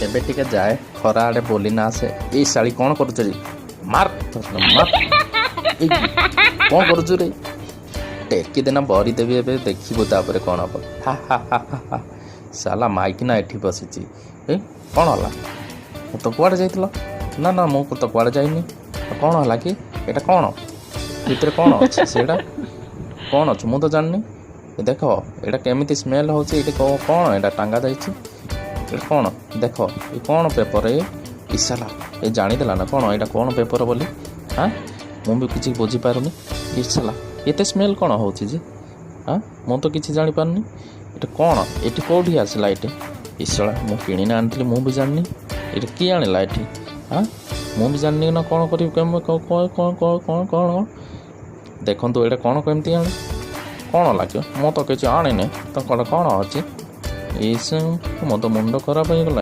ଏବେ ଟିକେ ଯାଏ ଖରା ଆଡ଼େ ବୋଲି ନା ଆସେ। ଏଇ ଶାଳି କ'ଣ କରୁଛୁ ରେ? ମାର ମାର ଏଇ କ'ଣ କରୁଛୁ ରେ? ଟେକି ଦିନ ବରି ଦେବି ଏବେ ଦେଖିବୁ ତାପରେ କ'ଣ ହବ। ହା ହା ହା ହା ସାଲା ମାଇକିନା ଏଠି ବସିଛି। କ'ଣ ହେଲା? ତ କୁଆଡ଼େ ଯାଇଥିଲ? ନା ନା ମୁଁ ତ କୁଆଡ଼େ ଯାଇନି। କ'ଣ ହେଲା କି? ଏଇଟା କ'ଣ ଭିତରେ କ'ଣ ଅଛି? ସେଇଟା କ'ଣ ଅଛି ମୁଁ ତ ଜାଣିନି। ଦେଖ ଏଇଟା କେମିତି ସ୍ମେଲ୍ ହେଉଛି। ଏଇଠି କ'ଣ ଏଇଟା ଟାଙ୍ଗା ଯାଇଛି? ଏଇଟା କ'ଣ ଦେଖ ଏ କ'ଣ ପେପର? ଏ ସାଲା ଏ ଜାଣିଦେଲା ନା କ'ଣ ଏଇଟା କ'ଣ ପେପର ବୋଲି? ହାଁ ମୁଁ ବି କିଛି ବୁଝିପାରୁନି। ଏ ସାଲା ଏତେ ସ୍ମେଲ୍ କ'ଣ ହେଉଛି ଯେ? ମୁଁ ତ କିଛି ଜାଣିପାରୁନି। ଏଇଟା କ'ଣ? ଏଠି କେଉଁଠି ଆସିଲା ଏଠି? ଏ ସାଲା ମୁଁ କିଣିନା ଆଣିଥିଲି ମୁଁ ବି ଜାଣିନି। ଏଇଟା କିଏ ଆଣିଲା ଏଠି? ମୁଁ ବି ଜାଣିନି ନା କ'ଣ କରିବି। କ'ଣ ଦେଖନ୍ତୁ ଏଇଟା କ'ଣ କେମିତି ଆଣେ? କ'ଣ ଲାଗିବ? ମୁଁ ତ କିଛି ଆଣିନି। ତ କ'ଣ ଅଛି? ଏଇ ମୋ ତ ମୁଣ୍ଡ ଖରାପ ହେଇଗଲା।